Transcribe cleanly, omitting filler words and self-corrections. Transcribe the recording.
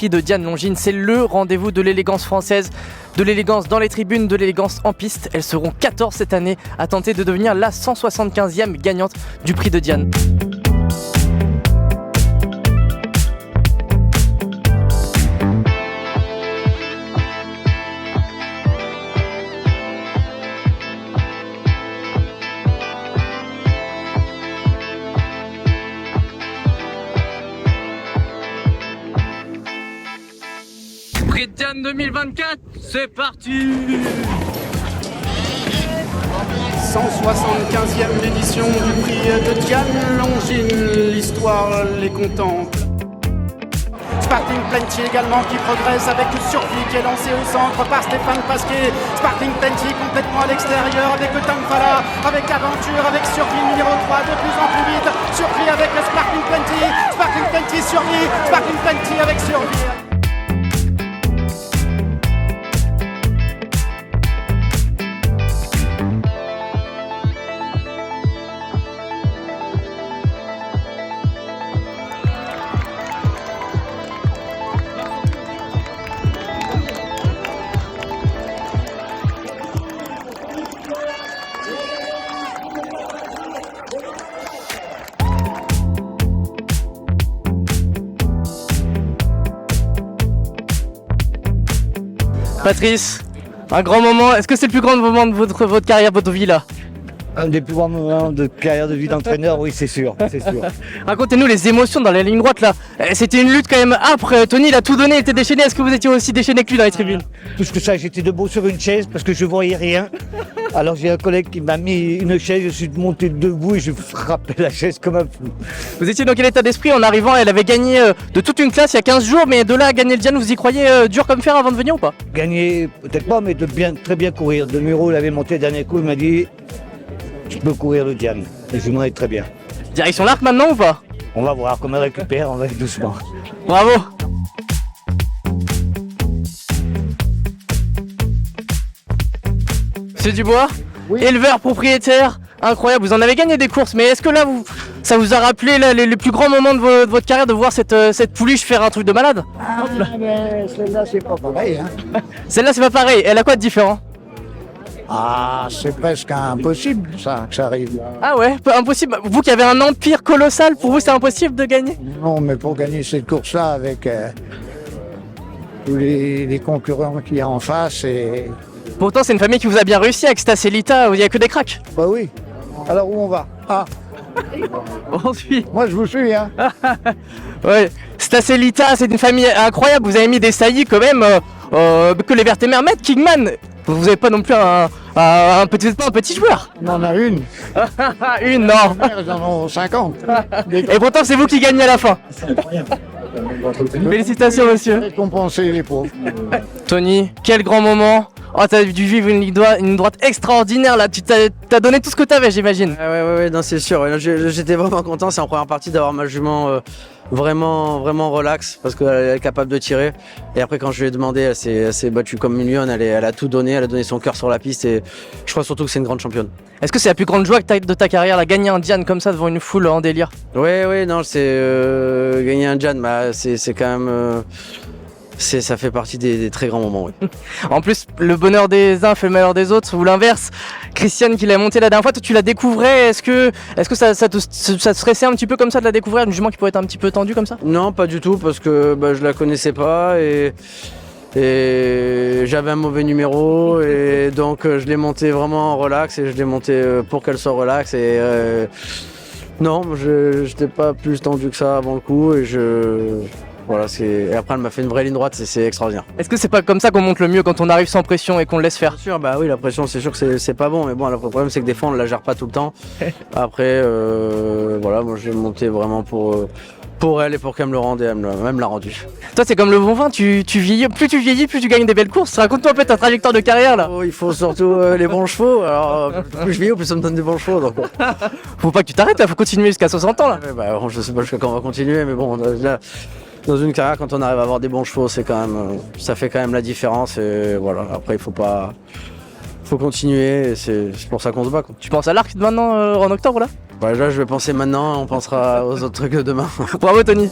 prix de Diane Longines. C'est le rendez-vous de l'élégance française, de l'élégance dans les tribunes, de l'élégance en piste. Elles seront 14 cette année à tenter de devenir la 175e gagnante du prix de Diane. Prix de Diane 2024, c'est parti! 175e édition du prix de Diane Longines, l'histoire les contemple. Sparkling Plenty également qui progresse avec une survie qui est lancée au centre par Stéphane Pasquet. Sparkling Plenty complètement à l'extérieur avec Tamfala, avec Aventure, avec survie numéro 3 de plus en plus vite. Surpris avec Sparkling Plenty, Sparkling Plenty survie, Sparkling Plenty avec survie. Patrice, un grand moment. Est-ce que c'est le plus grand moment de votre carrière, votre vie là? Un des plus grands moments de carrière de vie d'entraîneur, oui, c'est sûr, c'est sûr. Racontez-nous les émotions dans la ligne droite là. C'était une lutte quand même âpre. Tony, il a tout donné, il était déchaîné. Est-ce que vous étiez aussi déchaîné que lui dans les tribunes? Plus que ça, j'étais debout sur une chaise parce que je voyais rien. Alors j'ai un collègue qui m'a mis une chaise, je suis monté debout et je frappais la chaise comme un fou. Vous étiez dans quel état d'esprit en arrivant? Elle avait gagné de toute une classe il y a 15 jours, mais de là à gagner le Diane, vous y croyez dur comme fer avant de venir ou pas? Gagner, peut-être pas, mais de bien, très bien courir. De Muro, il avait monté le dernier coup, il m'a dit je peux courir le Diane. Et je m'en ai très bien. Direction l'arc maintenant ou pas? On va voir, comme elle récupère, on va aller doucement. Bravo! Monsieur Dubois, oui. Éleveur, propriétaire, incroyable, vous en avez gagné des courses, mais est-ce que là, ça vous a rappelé là, les plus grands moments de votre carrière de voir cette pouliche faire un truc de malade? Ah, mais celle-là, c'est pas pareil. Hein. Celle-là, c'est pas pareil, elle a quoi de différent? Ah, c'est presque impossible, ça, que ça arrive. Ah ouais, impossible. Vous qui avez un empire colossal, pour vous, c'est impossible de gagner? Non, mais pour gagner cette course-là, avec tous les concurrents qu'il y a en face, et... Pourtant, c'est une famille qui vous a bien réussi avec Stacelita, où il n'y a que des cracks. Bah oui. Alors où on va? Ah. On suit. Moi, je vous suis, hein. Ouais. Stacelita, c'est une famille incroyable. Vous avez mis des saillies quand même que les Vertémers mettent. Kingman, vous n'avez pas non plus un petit joueur. On en a une. Une, non. Ils en ont 50. Et pourtant, c'est vous qui gagnez à la fin. C'est incroyable. Félicitations, monsieur. Récompenser les pauvres. Tony, quel grand moment. Oh, t'as dû vivre une droite extraordinaire là. Tu t'as donné tout ce que t'avais, j'imagine. Ouais, non, c'est sûr. J'étais vraiment content. C'est en première partie d'avoir ma jument vraiment relax parce qu'elle est capable de tirer. Et après, quand je lui ai demandé, elle s'est battue comme une lionne. Elle a tout donné. Elle a donné son cœur sur la piste. Et je crois surtout que c'est une grande championne. Est-ce que c'est la plus grande joie de ta carrière, là, gagner un Diane comme ça devant une foule en délire? Ouais, non, c'est gagner un Diane. Bah, c'est quand même. Ça fait partie des très grands moments, oui. En plus, le bonheur des uns fait le malheur des autres, ou l'inverse. Christiane qui l'a montée la dernière fois, toi tu la découvrais, est-ce que ça te stressait un petit peu comme ça de la découvrir, une jument qui pourrait être un petit peu tendue comme ça? Non, pas du tout, parce que je la connaissais pas et j'avais un mauvais numéro et donc je l'ai montée vraiment en relax et je l'ai montée pour qu'elle soit relax et non, je n'étais pas plus tendu que ça avant le coup et voilà, et après elle m'a fait une vraie ligne droite, c'est extraordinaire. Est-ce que c'est pas comme ça qu'on monte le mieux quand on arrive sans pression et qu'on le laisse faire? Bien sûr, bah oui, la pression c'est sûr que c'est pas bon, mais bon, le problème c'est que des fois on la gère pas tout le temps. Après, voilà, moi j'ai monté vraiment pour elle et pour qu'elle me le rende et elle me l'a rendu. Toi c'est comme le bon vin, tu vieillis, plus tu vieillis, plus tu gagnes des belles courses. Raconte-toi un peu ta trajectoire de carrière là. Oh, il faut surtout les bons chevaux, alors plus je vieillis, plus ça me donne des bons chevaux. Donc. Faut pas que tu t'arrêtes là, faut continuer jusqu'à 60 ans là. Ouais, bah, je sais pas jusqu'à quand on va continuer, mais bon, là, dans une carrière, quand on arrive à avoir des bons chevaux, c'est quand même, ça fait quand même la différence. Et voilà. Après, faut continuer. Et c'est pour ça qu'on se bat, quoi. Tu penses à l'arc maintenant en octobre là? Bah, là, je vais penser maintenant. On pensera aux autres trucs de demain. Bravo Tony.